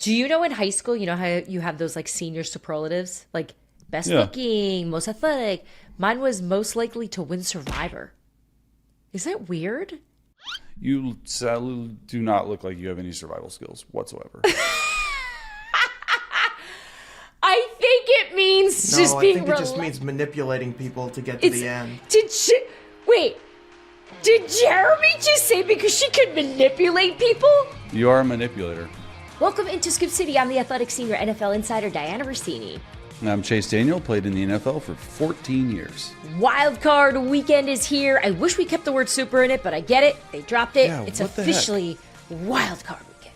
Do you know in high school, you know how you have those like senior superlatives? Like best Yeah. looking, most athletic. Mine was most likely to win Survivor. Is that weird? You sadly do not look like you have any survival skills whatsoever. I think it means No, just I being think it just means manipulating people to get to the end. Wait, did Jeremy just say because she could manipulate people? You are a manipulator. Welcome into Scoop City. I'm the athletic senior NFL insider, Dianna Russini. And I'm Chase Daniel, played in the NFL for 14 years. Wild card weekend is here. I wish we kept the word super in it, but I get it. They dropped it. Yeah, It's what the officially wild card weekend.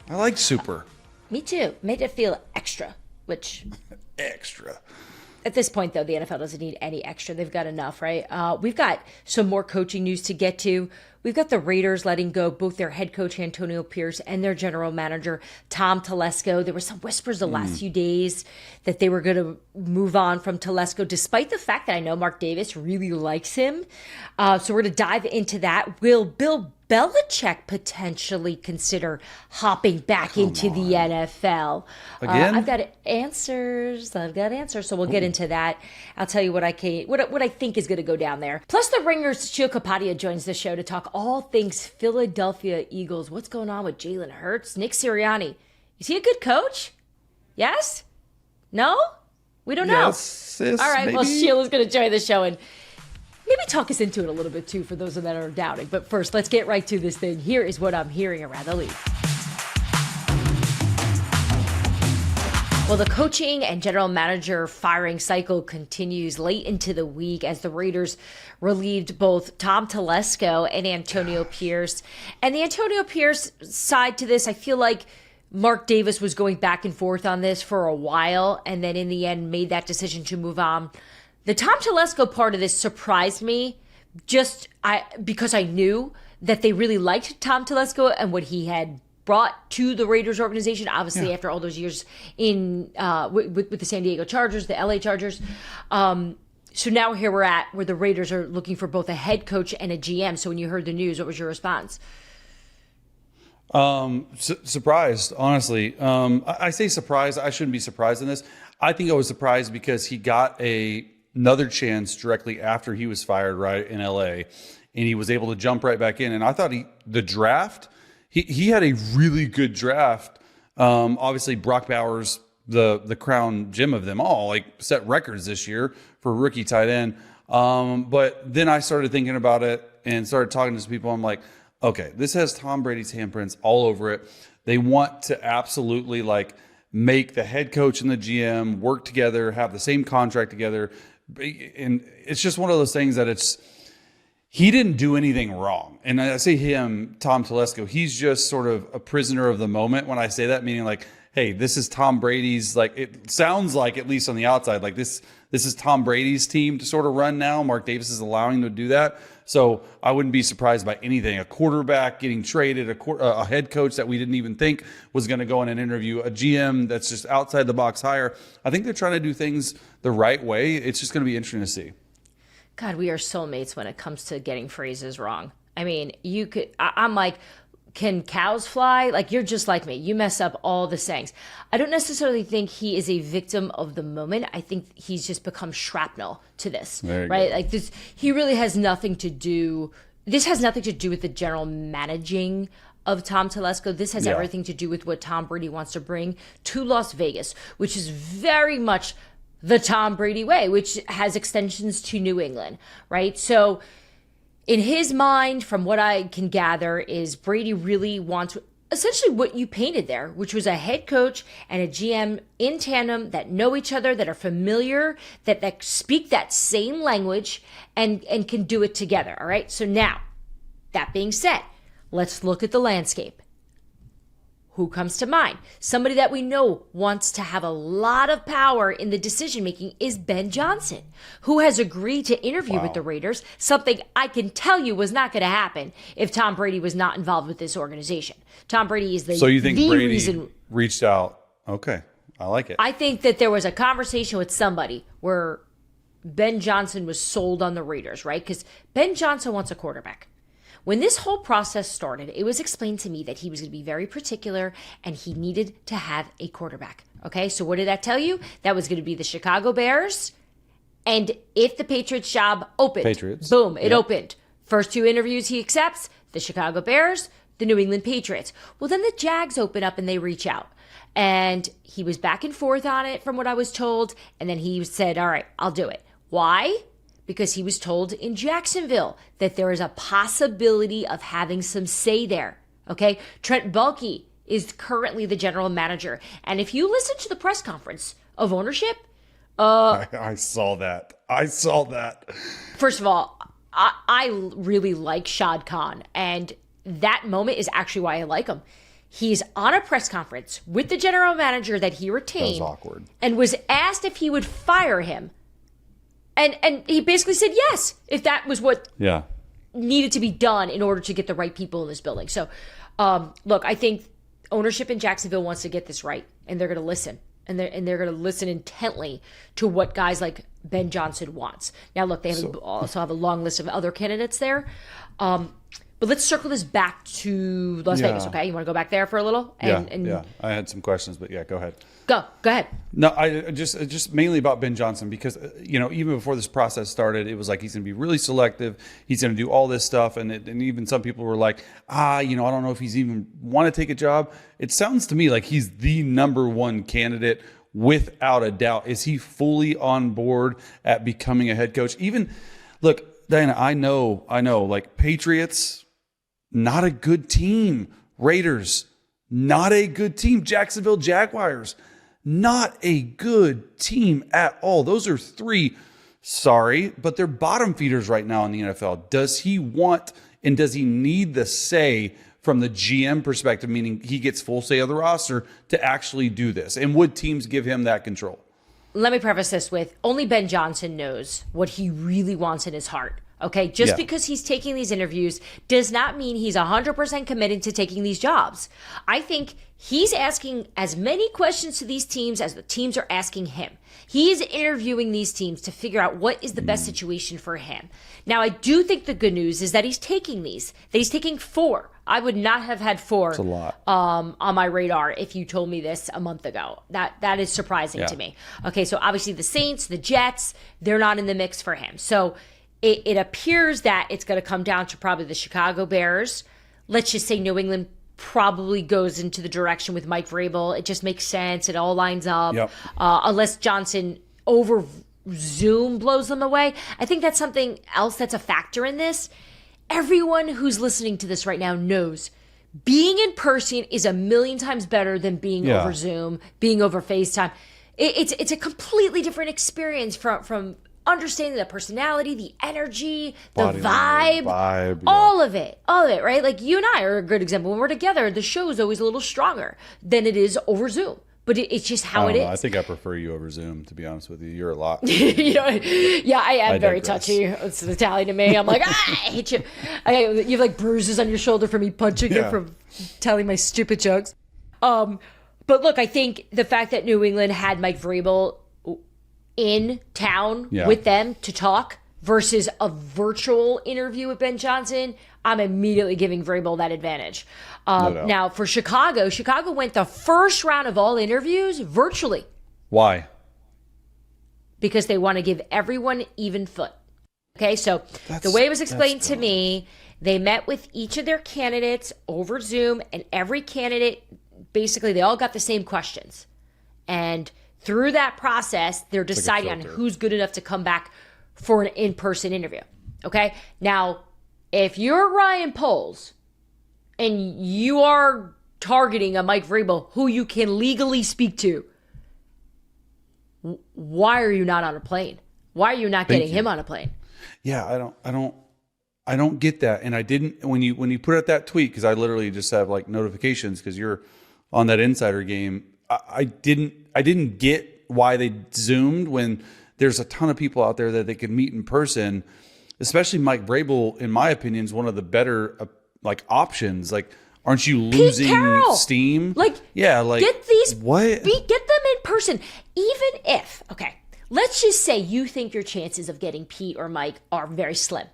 I like super. Me too. Made it feel extra, which Extra. at this point, though, the NFL doesn't need any extra. They've got enough, right? We've got some more coaching news to get to. We've got the Raiders letting go both their head coach, Antonio Pierce, and their general manager, Tom Telesco. There were some whispers the last few days that they were going to move on from Telesco, despite the fact that I know Mark Davis really likes him. So we're going to dive into that. Will Bill Belichick potentially consider hopping back into the NFL? Again? I've got answers. So we'll get into that. I'll tell you what I think is going to go down there. Plus, the Ringer's Sheil Kapadia joins the show to talk all things Philadelphia Eagles. What's going on with Jalen Hurts? Nick Sirianni, is he a good coach? Yes? No? We don't know. Yes, sis, All right. maybe. Well, Sheil is going to join the show and maybe talk us into it a little bit too for those that are doubting. But first, let's get right to this thing. Here is what I'm hearing around the league. Well, the coaching and general manager firing cycle continues late into the week as the Raiders relieved both Tom Telesco and Antonio Pierce. And the Antonio Pierce side to this, I feel like Mark Davis was going back and forth on this for a while and then in the end made that decision to move on. The Tom Telesco part of this surprised me because I knew that they really liked Tom Telesco and what he had brought to the Raiders organization, obviously after all those years in with the San Diego Chargers, the LA Chargers. So now here we're at where the Raiders are looking for both a head coach and a GM. So when you heard the news, what was your response? Surprised, honestly. I say surprised. I shouldn't be surprised in this. I think I was surprised because he got another chance directly after he was fired right in LA, and he was able to jump right back in. And I thought the draft, he had a really good draft. Obviously, Brock Bowers, the crown gem of them all, like set records this year for rookie tight end. But then I started thinking about it and started talking to some people. I'm like, okay, this has Tom Brady's handprints all over it. They want to absolutely make the head coach and the GM work together, have the same contract together. And it's just one of those things that he didn't do anything wrong. And I say him, Tom Telesco, he's just sort of a prisoner of the moment when I say that, meaning hey, this is Tom Brady's, it sounds like, at least on the outside, this is Tom Brady's team to sort of run now. Mark Davis is allowing him to do that. So I wouldn't be surprised by anything. A quarterback getting traded, a head coach that we didn't even think was going to go in an interview, a GM that's just outside the box hire. I think they're trying to do things the right way. It's just going to be interesting to see. God, we are soulmates when it comes to getting phrases wrong. I mean, I'm like, can cows fly? You're just like me. You mess up all the sayings. I don't necessarily think he is a victim of the moment. I think he's just become shrapnel to this, right? This, he really has nothing to do. This has nothing to do with the general managing of Tom Telesco. This has everything to do with what Tom Brady wants to bring to Las Vegas, which is very much the Tom Brady way, which has extensions to New England, right? So in his mind, from what I can gather, is Brady really wants essentially what you painted there, which was a head coach and a GM in tandem that know each other, that are familiar, that speak that same language and can do it together, all right? So now, that being said, let's look at the landscape. Who comes to mind? Somebody that we know wants to have a lot of power in the decision-making is Ben Johnson, who has agreed to interview with the Raiders, something I can tell you was not going to happen if Tom Brady was not involved with this organization. Tom Brady is So you think Brady reason reached out? Okay, I like it. I think that there was a conversation with somebody where Ben Johnson was sold on the Raiders, right? Because Ben Johnson wants a quarterback. When this whole process started, it was explained to me that he was going to be very particular and he needed to have a quarterback. Okay, so what did that tell you? That was going to be the Chicago Bears. And if the Patriots job opened, boom, it opened. First 2 interviews he accepts, the Chicago Bears, the New England Patriots. Well, then the Jags open up and they reach out. And he was back and forth on it from what I was told. And then he said, all right, I'll do it. Why? Because he was told in Jacksonville that there is a possibility of having some say there. Okay? Trent Baalke is currently the general manager. And if you listen to the press conference of ownership, I saw that. First of all, I really like Shad Khan. And that moment is actually why I like him. He's on a press conference with the general manager that he retained. That was awkward. And was asked if he would fire him. And he basically said yes, if that was what needed to be done in order to get the right people in this building. So, look, I think ownership in Jacksonville wants to get this right, and they're going to listen. And they're going to listen intently to what guys like Ben Johnson wants. Now, look, they also have a long list of other candidates there. But let's circle this back to Las Vegas, okay? You want to go back there for a little? Yeah. I had some questions, but go ahead. Go ahead. No, I just mainly about Ben Johnson because, even before this process started, it was like he's going to be really selective. He's going to do all this stuff. And even some people were like, I don't know if he's even want to take a job. It sounds to me like he's the number one candidate without a doubt. Is he fully on board at becoming a head coach? Even, look, Dianna, I know, like Patriots, not a good team. Raiders, not a good team. Jacksonville Jaguars, not a good team at all. Those are 3, but they're bottom feeders right now in the NFL. Does he want and does he need the say from the GM perspective, meaning he gets full say of the roster to actually do this? And would teams give him that control? Let me preface this with only Ben Johnson knows what he really wants in his heart. Okay, just because he's taking these interviews does not mean he's 100% committed to taking these jobs. I think he's asking as many questions to these teams as the teams are asking him. He is interviewing these teams to figure out what is the best situation for him. Now, I do think the good news is that he's taking these. That he's taking 4. I would not have had 4 That's a lot. On my radar if you told me this a month ago. That is surprising to me. Okay, so obviously the Saints, the Jets, they're not in the mix for him. So it appears that it's going to come down to probably the Chicago Bears. Let's just say New England probably goes into the direction with Mike Vrabel. It just makes sense. It all lines up. Unless Johnson over Zoom blows them away. I think that's something else that's a factor in this. Everyone who's listening to this right now knows being in person is a million times better than being over Zoom, being over FaceTime. It's a completely different experience from understanding the personality, the energy, the vibe, all of it, right? Like you and I are a good example. When we're together, the show is always a little stronger than it is over Zoom. But it's just how it is. I think I prefer you over Zoom, to be honest with you. You're a lot. I am very touchy. It's Italian to me. I'm like, I hate you. You have like bruises on your shoulder from me punching you from telling my stupid jokes. But look, I think the fact that New England had Mike Vrabel in town with them to talk versus a virtual interview with Ben Johnson, I'm immediately giving Vrabel that advantage. Now, for Chicago went the first round of all interviews virtually. Why? Because they want to give everyone even foot. Okay, so the way it was explained to me, they met with each of their candidates over Zoom, and every candidate, basically, they all got the same questions. And through that process, they're deciding on who's good enough to come back for an in-person interview. Okay? Now, if you're Ryan Poles and you are targeting a Mike Vrabel who you can legally speak to, why are you not on a plane? Why are you not getting him on a plane? Yeah, I don't get that. And I didn't when you put out that tweet, because I literally just have like notifications because you're on that insider game. I didn't get why they zoomed when there's a ton of people out there that they could meet in person, especially Mike Vrabel, in my opinion, is one of the better options. Like, aren't you losing steam? Get them in person. Even if, let's just say you think your chances of getting Pete or Mike are very slim.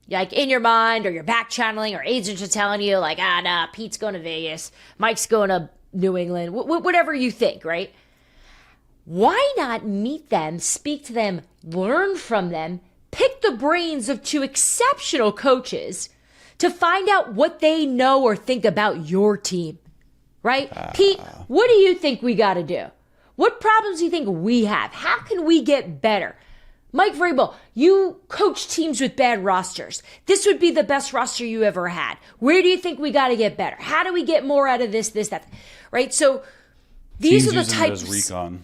like in your mind, or you're back channeling, or agents are telling you like, nah, Pete's going to Vegas, Mike's going to New England, whatever you think, right? Why not meet them, speak to them, learn from them, pick the brains of two exceptional coaches to find out what they know or think about your team, right? Pete, what do you think we got to do? What problems do you think we have? How can we get better? Mike Vrabel, you coach teams with bad rosters. This would be the best roster you ever had. Where do you think we got to get better? How do we get more out of this, that, right? So these Teams are the types. recon.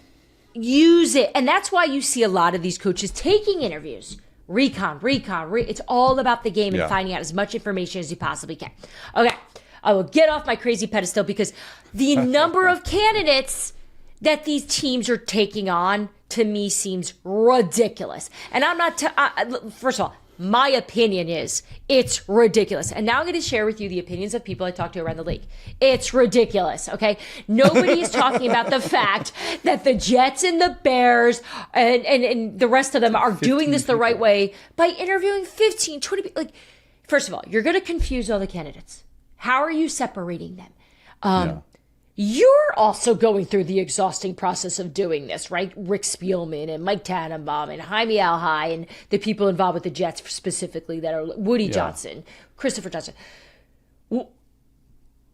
Use it. And that's why you see a lot of these coaches taking interviews. Recon. It's all about the game and finding out as much information as you possibly can. Okay, I will get off my crazy pedestal because the number of candidates that these teams are taking on, to me, seems ridiculous. And I'm not, first of all, my opinion is it's ridiculous. And now I'm going to share with you the opinions of people I talk to around the league. It's ridiculous, okay? Nobody is talking about the fact that the Jets and the Bears and the rest of them are doing this the right way by interviewing 15, 20 people. Like, first of all, you're going to confuse all the candidates. How are you separating them? You're also going through the exhausting process of doing this, right? Rick Spielman and Mike Tannenbaum and Jaime Alhai and the people involved with the Jets specifically that are Woody Johnson, Christopher Johnson.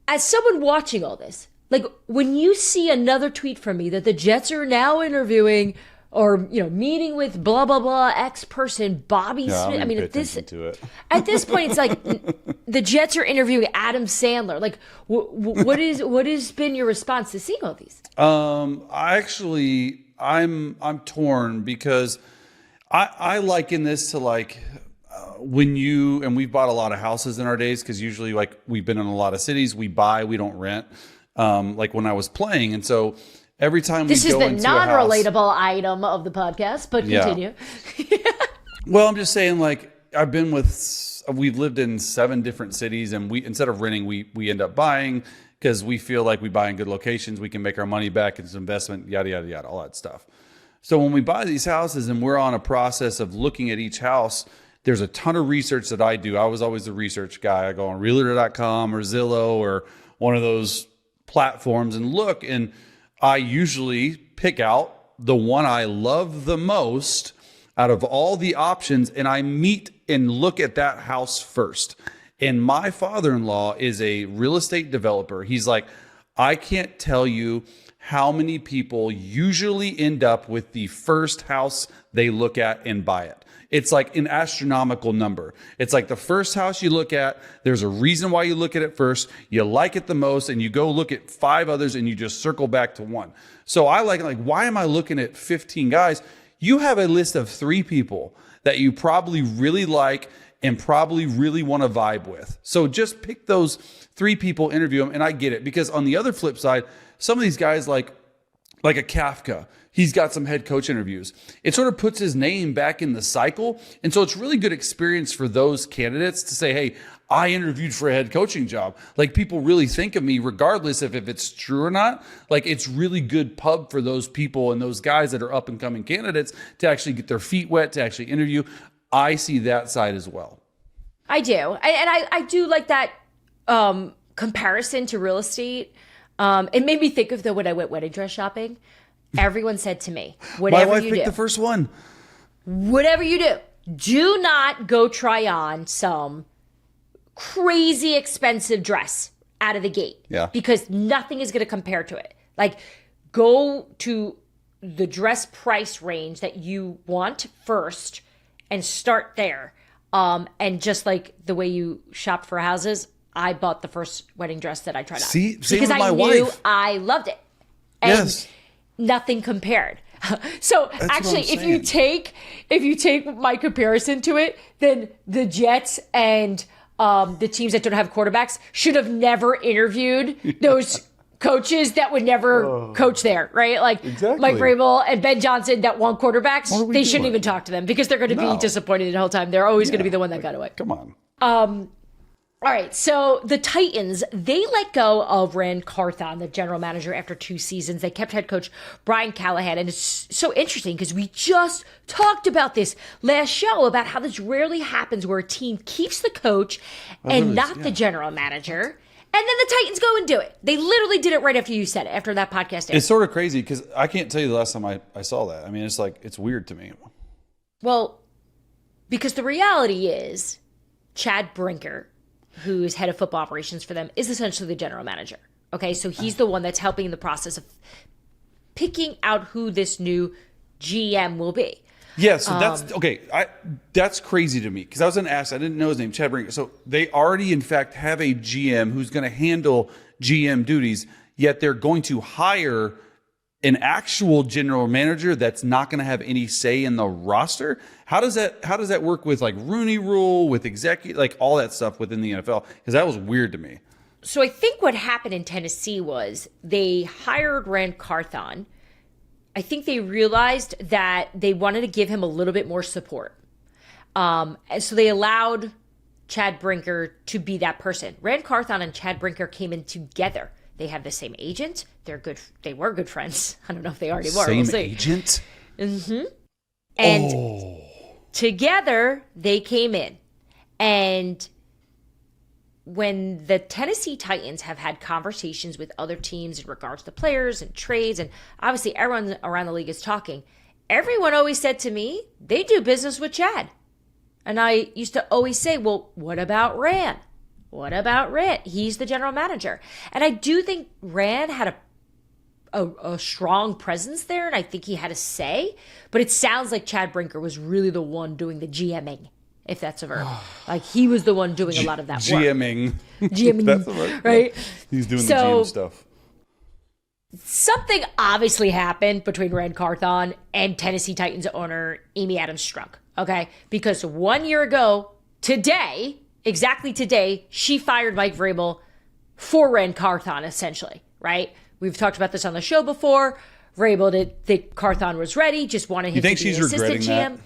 As someone watching all this, like when you see another tweet from me that the Jets are now interviewing or meeting with blah blah blah X person, Bobby Smith. I mean, at this point, it's like the Jets are interviewing Adam Sandler. Like, what has been your response to seeing all these? I'm torn because I liken this to like when we've bought a lot of houses in our days because usually like we've been in a lot of cities, we buy, we don't rent. Like when I was playing, and so. Every time this we go into is the non-relatable item of the podcast, but continue. Well, I'm just saying, like, we've lived in 7 different cities, and we instead of renting, we end up buying because we feel like we buy in good locations, we can make our money back, it's investment, yada, yada, yada, all that stuff. So when we buy these houses and we're on a process of looking at each house, there's a ton of research that I do. I was always the research guy. I go on Realtor.com or Zillow or one of those platforms and look, and I usually pick out the one I love the most out of all the options, and I meet and look at that house first. And my father-in-law is a real estate developer. He's like, I can't tell you how many people usually end up with the first house they look at and buy it. It's like an astronomical number. It's like the first house you look at, there's a reason why you look at it first. You like it the most, and you go look at 5 others, and you just circle back to one. So I like, why am I looking at 15 guys? You have a list of 3 people that you probably really like and probably really want to vibe with. So just pick those 3 people, interview them, and I get it. Because on the other flip side, some of these guys like a Kafka, he's got some head coach interviews. It sort of puts his name back in the cycle. And so it's really good experience for those candidates to say, hey, I interviewed for a head coaching job. Like, people really think of me regardless if it's true or not. Like, it's really good pub for those people and those guys that are up and coming candidates to actually get their feet wet, to actually interview. I see that side as well. I do. And I do like that comparison to real estate. It made me think of when I went wedding dress shopping. Everyone said to me, whatever my wife you picked do, the first one. Whatever you do not go try on some crazy expensive dress out of the gate. Yeah. Because nothing is going to compare to it. Like, go to the dress price range that you want first and start there. And just like the way you shop for houses, I bought the first wedding dress that I tried on. See, same because with my I knew wife. I loved it. And yes. Nothing compared. So That's actually, what I'm saying. if you take my comparison to it, then the Jets and the teams that don't have quarterbacks should have never interviewed those coaches that would never coach there, right? Like Exactly. Mike Vrabel and Ben Johnson that won quarterbacks, What are we they shouldn't doing? even talk to them because they're going to be disappointed the whole time. They're always going to be the one that got away. Come on. All right, so the Titans, they let go of Rand Carthon, the general manager, after 2 seasons. They kept head coach Brian Callahan, and it's so interesting because we just talked about this last show about how this rarely happens where a team keeps the coach and not the general manager, and then the Titans go and do it. They literally did it right after you said it, after that podcast aired. It's sort of crazy because I can't tell you the last time I saw that. I mean, it's like, it's weird to me. Well, because the reality is Chad Brinker, who is head of football operations for them, is essentially the general manager. Okay, so he's the one that's helping in the process of picking out who this new GM will be. Yeah, so that's okay. That's crazy to me because I was going to ask. I didn't know his name, Chad Brinker. So they already, in fact, have a GM who's going to handle GM duties. Yet they're going to hire an actual general manager that's not going to have any say in the roster. How does that work with like Rooney Rule, with executive, like all that stuff within the NFL? Because that was weird to me. So I think what happened in Tennessee was they hired Rand Carthon. I think they realized that they wanted to give him a little bit more support. And so they allowed Chad Brinker to be that person. Rand Carthon and Chad Brinker came in together. They have the same agent. They were good friends. I don't know if they already were. Same agent? Mm-hmm. And together they came in. And when the Tennessee Titans have had conversations with other teams in regards to players and trades, and obviously everyone around the league is talking, everyone always said to me, they do business with Chad. And I used to always say, well, what about Rand? What about Rand? He's the general manager. And I do think Rand had a strong presence there, and I think he had a say. But it sounds like Chad Brinker was really the one doing the GMing, if that's a verb. Like he was the one doing a lot of that work. GMing. That's the word, right? Yeah. He's doing the GM stuff. Something obviously happened between Rand Carthon and Tennessee Titans owner Amy Adams Strunk, okay? Because 1 year ago, today, exactly today, she fired Mike Vrabel for Rand Carthon, essentially, right? We've talked about this on the show before. Vrabel didn't think Carthon was ready, just wanted him to be an assistant GM. That?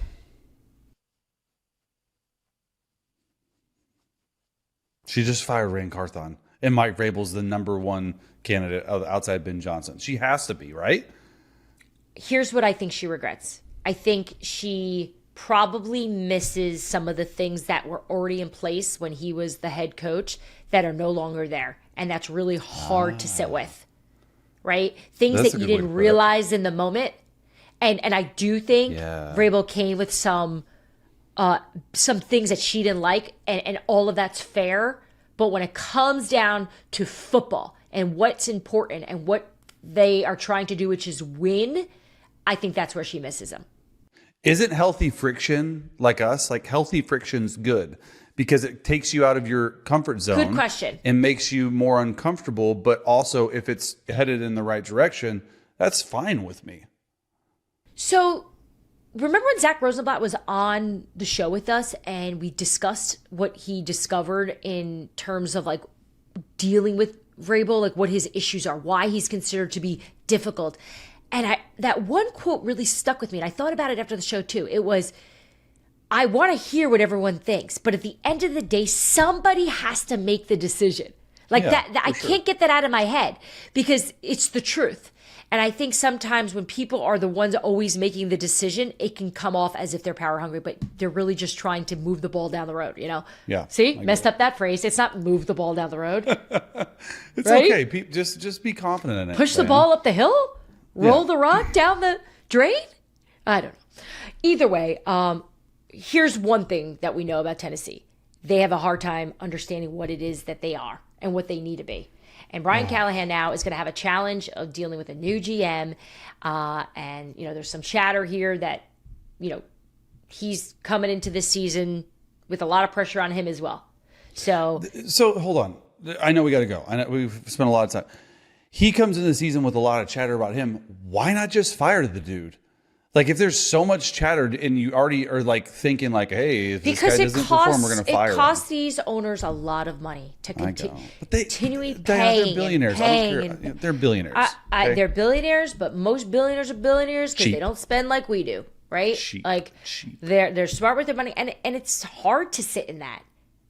She just fired Rand Carthon. And Mike Vrabel's the number one candidate outside Ben Johnson. She has to be, right? Here's what I think she regrets. I think she probably misses some of the things that were already in place when he was the head coach that are no longer there. And that's really hard to sit with, right? Things that you didn't realize in the moment. And I do think Vrabel came with some things that she didn't like, and all of that's fair. But when it comes down to football and what's important and what they are trying to do, which is win, I think that's where she misses him. Isn't healthy friction like us? Like healthy friction's good because it takes you out of your comfort zone. Good question. And makes you more uncomfortable. But also, if it's headed in the right direction, that's fine with me. So remember when Zach Rosenblatt was on the show with us and we discussed what he discovered in terms of like dealing with Vrabel, like what his issues are, why he's considered to be difficult. And that one quote really stuck with me. And I thought about it after the show too. It was, I want to hear what everyone thinks, but at the end of the day, somebody has to make the decision. Like I can't get that out of my head because it's the truth. And I think sometimes when people are the ones always making the decision, it can come off as if they're power hungry, but they're really just trying to move the ball down the road, you know? Yeah. See? Messed up that phrase. It's not move the ball down the road. It's right? Okay. Just be confident in it. Push the ball up the hill? Roll the rock down the drain? I don't know. Either way, here's one thing that we know about Tennessee. They have a hard time understanding what it is that they are and what they need to be. And Brian Callahan now is going to have a challenge of dealing with a new GM. And, you know, there's some chatter here that, you know, he's coming into this season with a lot of pressure on him as well. So hold on. I know we got to go. I know we've spent a lot of time. He comes into the season with a lot of chatter about him. Why not just fire the dude? Like, if there's so much chatter and you already are like thinking like, hey, if this guy doesn't perform, we're going to fire him. It costs these owners a lot of money to continually pay. They're billionaires. They're billionaires. Okay? They're billionaires, but most billionaires are billionaires because they don't spend like we do, right? Cheap. They're smart with their money, and it's hard to sit in that.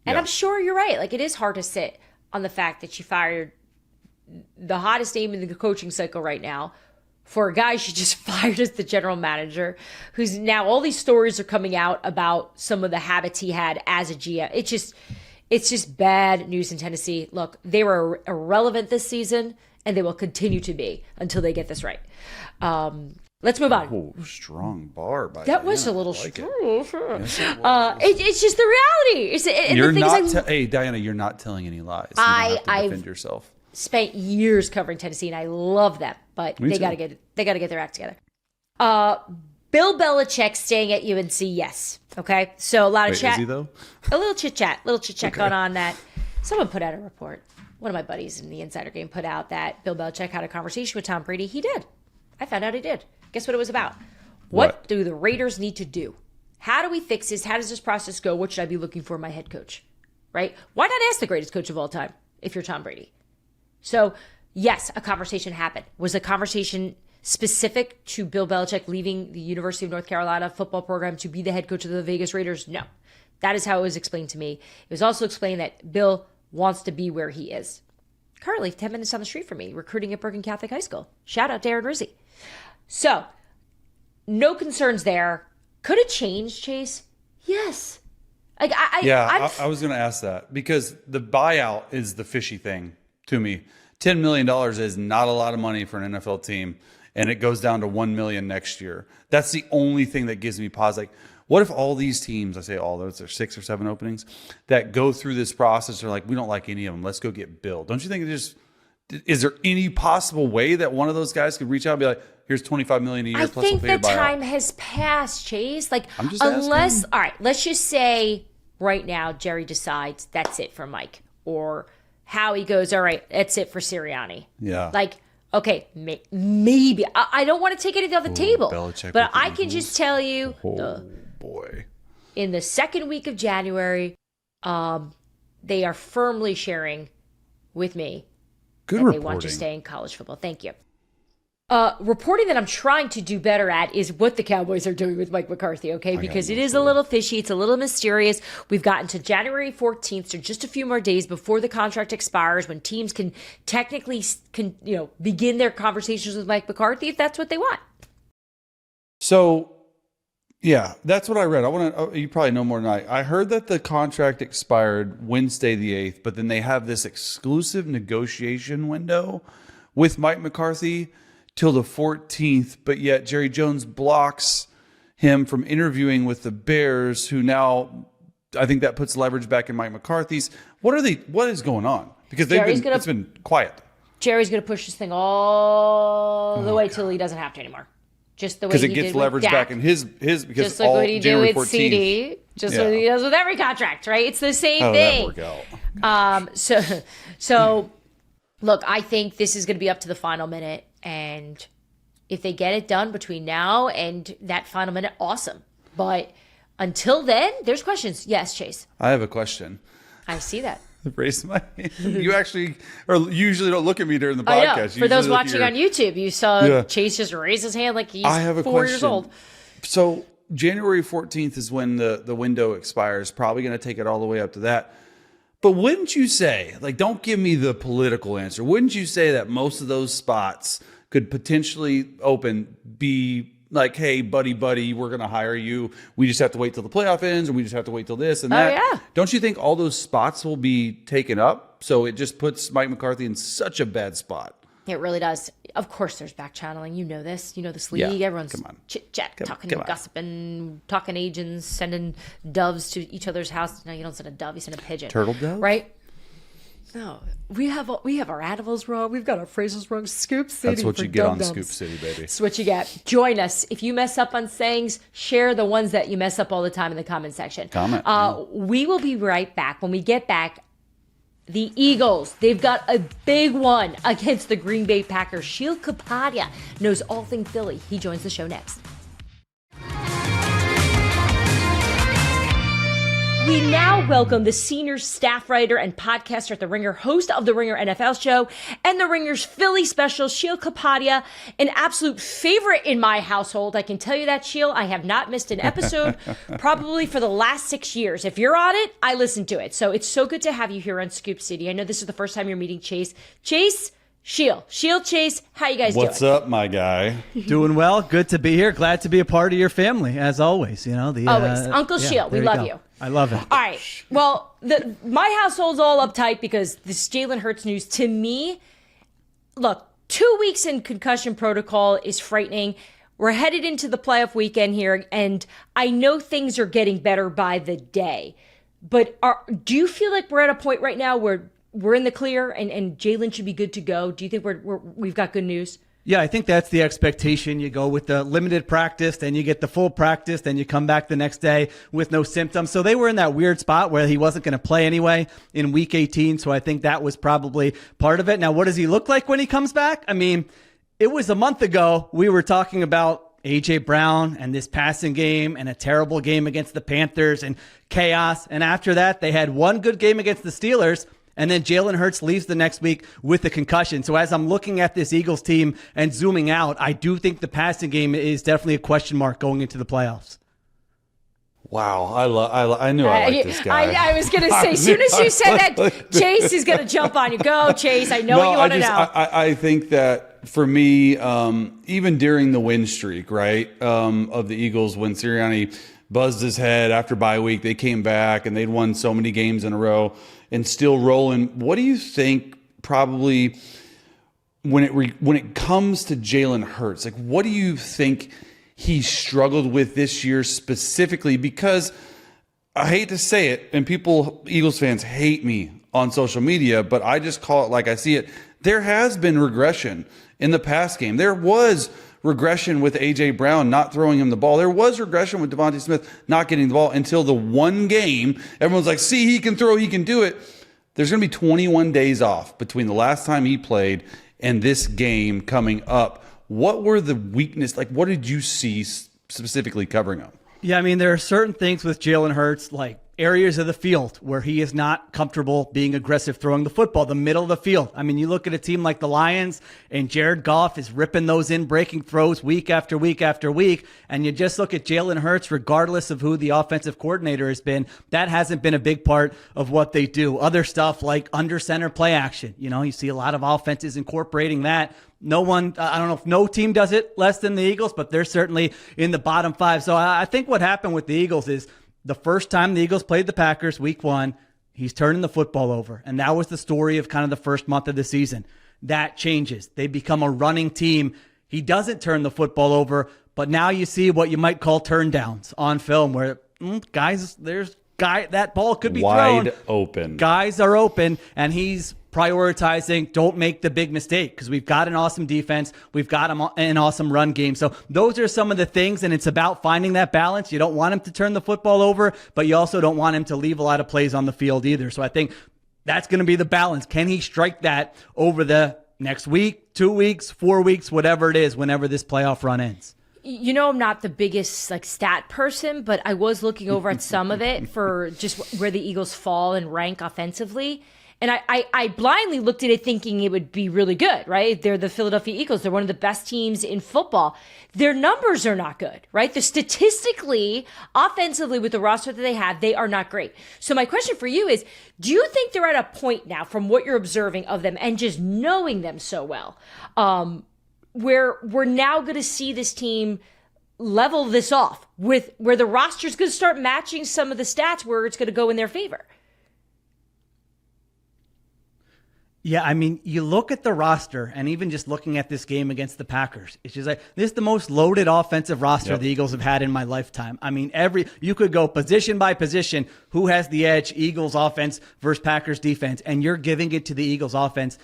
And Yeah. I'm sure you're right. Like, it is hard to sit on the fact that she fired the hottest name in the coaching cycle right now for a guy she just fired as the general manager, who's now all these stories are coming out about some of the habits he had as a GM. It's just bad news in Tennessee. Look, they were irrelevant this season, and they will continue to be until they get this right. Let's move on. Oh, strong bar by That was Dianna. a little I like it. strong. Yes, it was. It's just the reality. You're the not. things Hey, Dianna, you're not telling any lies. You don't have to defend I've yourself. spent years covering Tennessee, and I love them, but Me they too. got to get their act together. Bill Belichick staying at UNC, yes. Okay, so a lot of Wait, chat, is he though? a little chit chat going on that someone put out a report. One of my buddies in the Insider Game put out that Bill Belichick had a conversation with Tom Brady. He did. I found out he did. Guess what it was about? What do the Raiders need to do? How do we fix this? How does this process go? What should I be looking for in my head coach? Right? Why not ask the greatest coach of all time if you're Tom Brady? So, yes, a conversation happened. Was the conversation specific to Bill Belichick leaving the University of North Carolina football program to be the head coach of the Vegas Raiders? No. That is how it was explained to me. It was also explained that Bill wants to be where he is. Currently, 10 minutes down the street from me, recruiting at Bergen Catholic High School. Shout out Darren Rizzi. So, no concerns there. Could it change, Chase? Yes. Like I was going to ask that because the buyout is the fishy thing to me. $10 million is not a lot of money for an NFL team, and it goes down to $1 million next year. That's the only thing that gives me pause. Like, what if all these teams, I say all those, there's 6 or 7 openings, that go through this process are like, we don't like any of them. Let's go get Bill. Don't you think is there any possible way that one of those guys could reach out and be like, here's $25 million a year I plus think we'll the pay a buyout? time has passed, Chase. Like, I'm just unless, asking. all right, let's just say right now Jerry decides that's it for Mike, or Howie goes, all right, that's it for Sirianni. Yeah. Like, okay, maybe. I don't want to take anything off the table, Belichick but with the I can Eagles. just tell you, Oh, boy. in the second week of January, they are firmly sharing with me Good that reporting. they want you to stay in college football. Thank you. Reporting that I'm trying to do better at is what the Cowboys are doing with Mike McCarthy, okay? Because it is a little fishy. It's a little mysterious. We've gotten to January 14th, so just a few more days before the contract expires when teams can technically begin their conversations with Mike McCarthy if that's what they want. So, yeah, that's what I read. You probably know more than I heard that the contract expired Wednesday the 8th, but then they have this exclusive negotiation window with Mike McCarthy till the 14th, but yet Jerry Jones blocks him from interviewing with the Bears, who now, I think that puts leverage back in Mike McCarthy's. What is going on? Because it's been quiet. Jerry's going to push this thing all the way till he doesn't have to anymore. Just the way Because he it gets did leverage with Dak. back in his because Just like all what he did January with 14th. CD. Just what he does with every contract, right? It's the same thing. That work out? So look, I think this is going to be up to the final minute, and if they get it done between now and that final minute, awesome. But until then, there's questions. Yes, Chase. I have a question. I see that. Raise my hand. You actually usually don't look at me during the I podcast. know. You For those usually look at watching on YouTube, you saw Yeah. Chase just raise his hand like he's I have a 4 years question. old. So January 14th is when the window expires. Probably going to take it all the way up to that. But wouldn't you say, like, don't give me the political answer. Wouldn't you say that most of those spots could potentially be like, hey, buddy, we're going to hire you. We just have to wait till the playoff ends, or we just have to wait till this and that. yeah. Don't you think all those spots will be taken up? So it just puts Mike McCarthy in such a bad spot. It really does. Of course, there's back channeling. You know this. You know this league. Yeah, Everyone's come on. chit-chat, talking, come on. gossiping, talking agents, sending doves to each other's house. No, you don't send a dove. You send a pigeon. Turtle dove? Right? No. We have our animals wrong. We've got our phrases wrong. Scoop City. That's what for you get on dum-dums. Scoop City, baby. That's what you get. Join us. If you mess up on sayings, share the ones that you mess up all the time in the comment section. Comment. We will be right back. When we get back, the Eagles, they've got a big one against the Green Bay Packers. Sheil Kapadia knows all things Philly. He joins the show next. We now welcome the senior staff writer and podcaster at The Ringer, host of The Ringer NFL show, and The Ringer's Philly special, Sheil Kapadia, an absolute favorite in my household. I can tell you that, Sheil. I have not missed an episode probably for the last 6 years. If you're on it, I listen to it. So it's so good to have you here on Scoop City. I know this is the first time you're meeting Chase. Chase, Sheil, Chase, how you guys doing? What's up, my guy? Doing well. Good to be here. Glad to be a part of your family, as always. Always. Uncle Sheil, we love you. I love it. All right. Well, my household's all uptight because this Jalen Hurts news, to me, look, 2 weeks in concussion protocol is frightening. We're headed into the playoff weekend here, and I know things are getting better by the day. But do you feel like we're at a point right now where we're in the clear and Jalen should be good to go? Do you think we've got good news? Yeah, I think that's the expectation. You go with the limited practice, then you get the full practice, then you come back the next day with no symptoms. So they were in that weird spot where he wasn't going to play anyway in week 18. So I think that was probably part of it. Now, what does he look like when he comes back? I mean, it was a month ago we were talking about A.J. Brown and this passing game and a terrible game against the Panthers and chaos. And after that, they had one good game against the Steelers. And then Jalen Hurts leaves the next week with a concussion. So as I'm looking at this Eagles team and zooming out, I do think the passing game is definitely a question mark going into the playoffs. Wow, I knew I liked this guy. I was going to say, as soon as you said that, Chase is going to jump on you. Go, Chase. I know what you want to know. I think that for me, even during the win streak, right, of the Eagles, when Sirianni buzzed his head after bye week, they came back and they'd won so many games in a row and still rolling. What do you think probably when it comes to Jalen Hurts? Like, what do you think he struggled with this year specifically? Because I hate to say it, and Eagles fans hate me on social media, but I just call it like I see it. There has been regression in the pass game. There was regression with A.J. Brown not throwing him the ball. There was regression with Devontae Smith not getting the ball until the one game. Everyone's like, see, he can throw, he can do it. There's going to be 21 days off between the last time he played and this game coming up. What were the weaknesses? Like, what did you see specifically covering up? Yeah, I mean, there are certain things with Jalen Hurts, like areas of the field where he is not comfortable being aggressive throwing the football, the middle of the field. I mean, you look at a team like the Lions and Jared Goff is ripping those in, breaking throws week after week after week. And you just look at Jalen Hurts, regardless of who the offensive coordinator has been, that hasn't been a big part of what they do. Other stuff like under center play action. You know, you see a lot of offenses incorporating that. No one, I don't know if no team does it less than the Eagles, but they're certainly in the bottom five. So I think what happened with the Eagles is the first time the Eagles played the Packers, week 1, he's turning the football over. And that was the story of kind of the first month of the season. That changes. They become a running team. He doesn't turn the football over, but now you see what you might call turn downs on film where that ball could be wide thrown. Open. Guys are open, and he's prioritizing don't make the big mistake because we've got an awesome defense. We've got an awesome run game. So those are some of the things, and it's about finding that balance. You don't want him to turn the football over, but you also don't want him to leave a lot of plays on the field either. So I think that's going to be the balance. Can he strike that over the next week, 2 weeks, 4 weeks, whatever it is, whenever this playoff run ends? You know, I'm not the biggest stat person, but I was looking over at some of it for just where the Eagles fall and rank offensively. And I blindly looked at it thinking it would be really good, right? They're the Philadelphia Eagles. They're one of the best teams in football. Their numbers are not good, right? They're statistically, offensively, with the roster that they have, they are not great. So my question for you is, do you think they're at a point now from what you're observing of them and just knowing them so well, where we're now going to see this team level this off with where the roster's going to start matching some of the stats where it's going to go in their favor? Yeah, I mean, you look at the roster, and even just looking at this game against the Packers, it's just like, this is the most loaded offensive roster the Eagles have had in my lifetime. I mean, you could go position by position, who has the edge, Eagles offense versus Packers defense, and you're giving it to the Eagles offense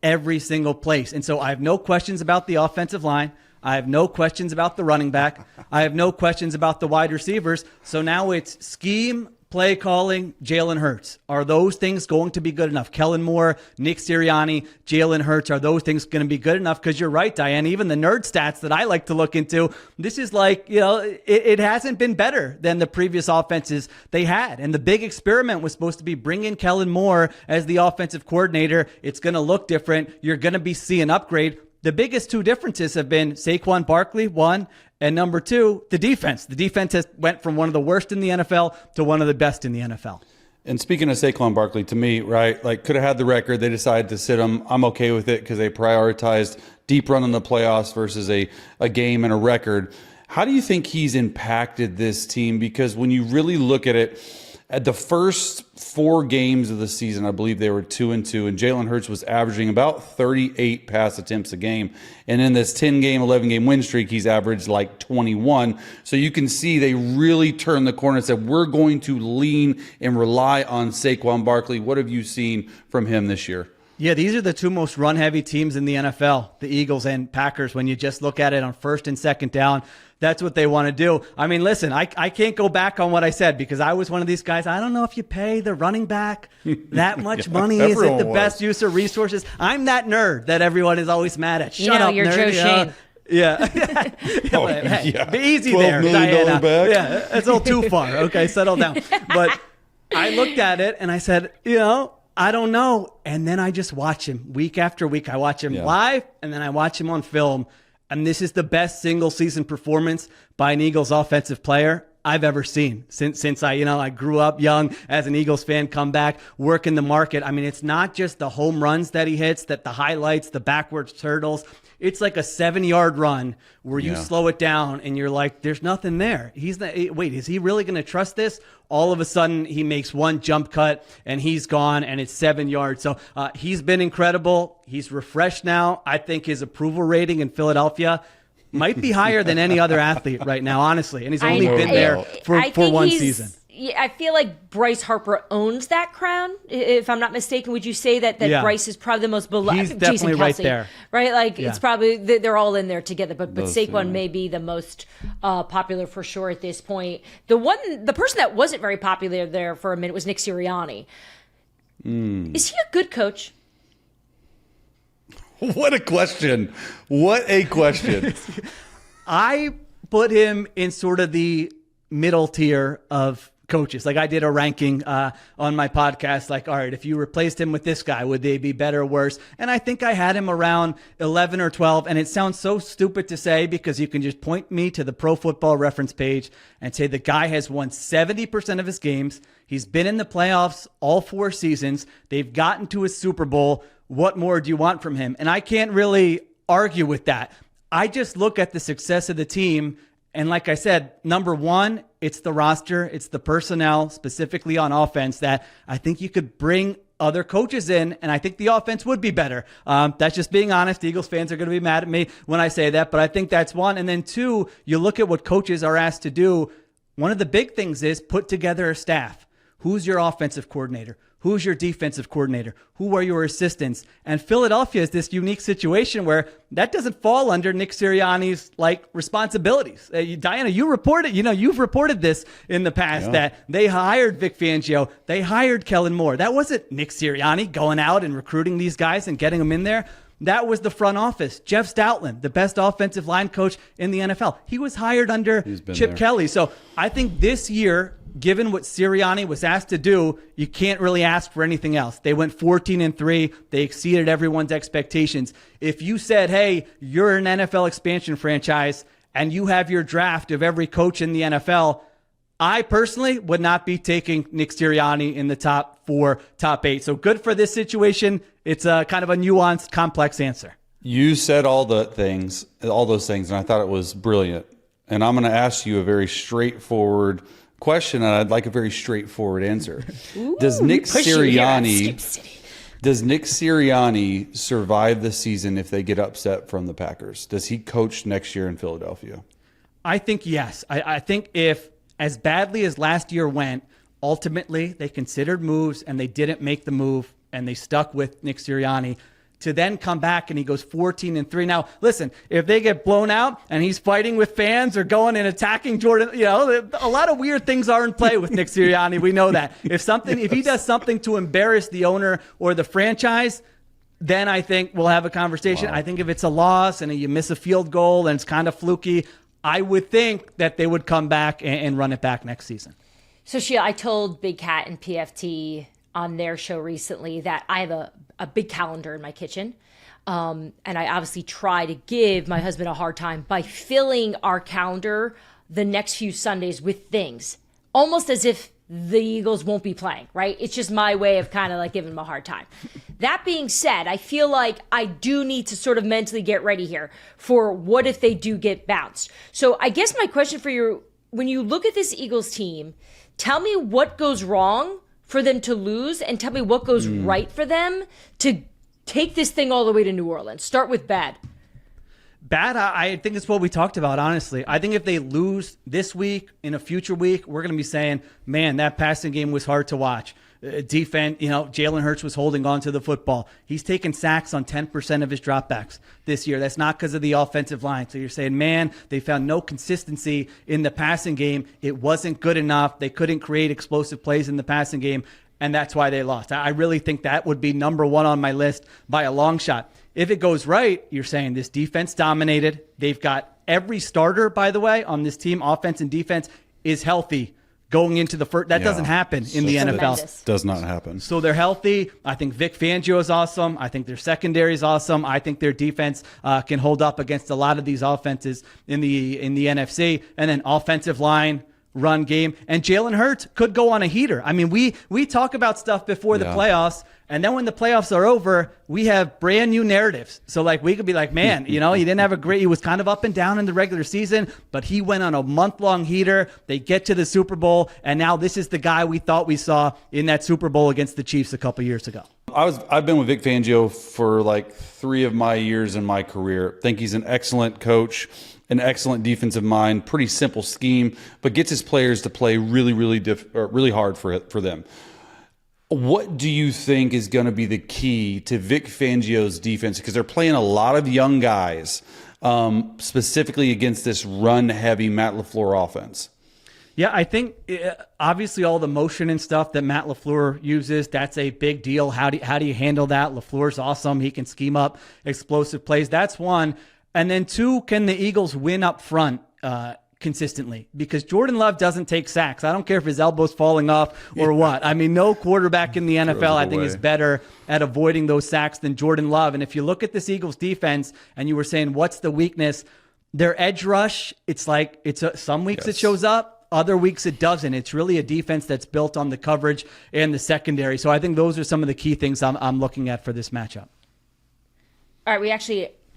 every single place. And so I have no questions about the offensive line. I have no questions about the running back. I have no questions about the wide receivers. So now it's scheme play calling, Jalen Hurts. Are those things going to be good enough? Kellen Moore, Nick Sirianni, Jalen Hurts, are those things going to be good enough? Because you're right, Dianna, even the nerd stats that I like to look into, this is like, it hasn't been better than the previous offenses they had. And the big experiment was supposed to be bring in Kellen Moore as the offensive coordinator. It's going to look different. You're going to be seeing upgrade. The biggest two differences have been Saquon Barkley, one, and number two, the defense. The defense has went from one of the worst in the NFL to one of the best in the NFL. And speaking of Saquon Barkley, to me, right, like could have had the record. They decided to sit him. I'm okay with it because they prioritized deep run in the playoffs versus a game and a record. How do you think he's impacted this team? Because when you really look at it, at the first 4 games of the season, I believe they were 2-2, and Jalen Hurts was averaging about 38 pass attempts a game. And in this 10-game, 11-game win streak, he's averaged like 21. So you can see they really turned the corner and said, we're going to lean and rely on Saquon Barkley. What have you seen from him this year? Yeah, these are the two most run-heavy teams in the NFL, the Eagles and Packers. When you just look at it on first and second down, that's what they want to do. I mean, listen, I can't go back on what I said because I was one of these guys. I don't know if you pay the running back that much money. Is it the best use of resources? I'm that nerd that everyone is always mad at. Shut up, you're nerd. Joe Shane. Yeah. Be easy there, Dianna. Back. Yeah, it's a little too far. Okay, settle down. But I looked at it and I said, I don't know. And then I just watch him week after week. I watch him live and then I watch him on film. And this is the best single season performance by an Eagles offensive player I've ever seen since I grew up young as an Eagles fan, come back, work in the market. I mean, it's not just the home runs that he hits, that the highlights, the backwards turtles. It's like a 7-yard run where you slow it down and you're like, there's nothing there. Wait, is he really going to trust this? All of a sudden, he makes one jump cut and he's gone and it's 7 yards. So he's been incredible. He's refreshed now. I think his approval rating in Philadelphia might be higher than any other athlete right now, honestly. And he's only been there for one season. I feel like Bryce Harper owns that crown. If I'm not mistaken, would you say that Bryce is probably the most beloved? He's definitely right there. Right? Like it's probably, they're all in there together, but Saquon may be the most popular for sure at this point. The person that wasn't very popular there for a minute was Nick Sirianni. Is he a good coach? What a question. What a question. I put him in sort of the middle tier of coaches. Like I did a ranking on my podcast, like, all right, if you replaced him with this guy, would they be better or worse? And I think I had him around 11 or 12. And it sounds so stupid to say because you can just point me to the Pro Football Reference page and say the guy has won 70% of his games. He's been in the playoffs all 4 seasons. They've gotten to a Super Bowl. What more do you want from him? And I can't really argue with that. I just look at the success of the team. And like I said, number one, it's the roster. It's the personnel, specifically on offense, that I think you could bring other coaches in, and I think the offense would be better. That's just being honest. The Eagles fans are going to be mad at me when I say that, but I think that's one. And then two, you look at what coaches are asked to do. One of the big things is put together a staff. Who's your offensive coordinator? Who's your defensive coordinator? Who are your assistants? And Philadelphia is this unique situation where that doesn't fall under Nick Sirianni's responsibilities. Dianna, you've reported this in the past that they hired Vic Fangio, they hired Kellen Moore. That wasn't Nick Sirianni going out and recruiting these guys and getting them in there. That was the front office. Jeff Stoutland, the best offensive line coach in the NFL. He was hired under Chip Kelly. So I think this year, given what Sirianni was asked to do, you can't really ask for anything else. They went 14-3. They exceeded everyone's expectations. If you said, hey, you're an NFL expansion franchise and you have your draft of every coach in the NFL, I personally would not be taking Nick Sirianni in the top 4, top 8. So good for this situation. It's a kind of a nuanced, complex answer. You said all those things, and I thought it was brilliant. And I'm going to ask you a very straightforward question, and I'd like a very straightforward answer. Does Nick Sirianni survive the season if they get upset from the Packers? Does he coach next year in Philadelphia? I think yes. I think if, as badly as last year went, ultimately they considered moves and they didn't make the move and they stuck with Nick Sirianni, to then come back and he goes 14-3. Now, listen, if they get blown out and he's fighting with fans or going and attacking Jordan, a lot of weird things are in play with Nick Sirianni. We know that. If he does something to embarrass the owner or the franchise, then I think we'll have a conversation. Wow. I think if it's a loss and you miss a field goal and it's kind of fluky, I would think that they would come back and run it back next season. So, Sheil, I told Big Cat and PFT on their show recently that I have a big calendar in my kitchen. And I obviously try to give my husband a hard time by filling our calendar the next few Sundays with things, almost as if the Eagles won't be playing, right? It's just my way of kind of like giving them a hard time. That being said, I feel like I do need to sort of mentally get ready here for what if they do get bounced. So I guess my question for you, when you look at this Eagles team, tell me what goes wrong for them to lose and tell me what goes right for them to take this thing all the way to New Orleans. Start with bad. Bad, I think it's what we talked about, honestly. I think if they lose this week, in a future week, we're going to be saying, man, that passing game was hard to watch. Defense, Jalen Hurts was holding on to the football. He's taken sacks on 10% of his dropbacks this year. That's not because of the offensive line. So you're saying, man, they found no consistency in the passing game. It wasn't good enough. They couldn't create explosive plays in the passing game, and that's why they lost. I really think that would be number one on my list by a long shot. If it goes right, you're saying this defense dominated. They've got every starter, by the way, on this team, offense and defense, is healthy going into the first. That doesn't happen in the NFL. Does not happen. So they're healthy. I think Vic Fangio is awesome. I think their secondary is awesome. I think their defense can hold up against a lot of these offenses in the NFC. And then offensive line, run game, and Jalen Hurts could go on a heater. I mean, we talk about stuff before the playoffs, and then when the playoffs are over, we have brand new narratives. So like we could be like, man, he didn't have he was kind of up and down in the regular season, but he went on a month-long heater. They get to the Super Bowl, and now this is the guy we thought we saw in that Super Bowl against the Chiefs a couple years ago. I've been with Vic Fangio for like 3 of my years in my career. Think he's an excellent coach, an excellent defensive mind, pretty simple scheme, but gets his players to play really, really hard for them. What do you think is going to be the key to Vic Fangio's defense? Because they're playing a lot of young guys, specifically against this run-heavy Matt LaFleur offense. Yeah, I think obviously all the motion and stuff that Matt LaFleur uses, that's a big deal. How do you handle that? LaFleur's awesome. He can scheme up explosive plays. That's one. And then 2, can the Eagles win up front consistently? Because Jordan Love doesn't take sacks. I don't care if his elbow's falling off or what. I mean, no quarterback in the NFL, I think, is better at avoiding those sacks than Jordan Love. And if you look at this Eagles defense and you were saying, what's the weakness? Their edge rush, it's like some weeks it shows up, other weeks it doesn't. It's really a defense that's built on the coverage and the secondary. So I think those are some of the key things I'm looking at for this matchup. All right,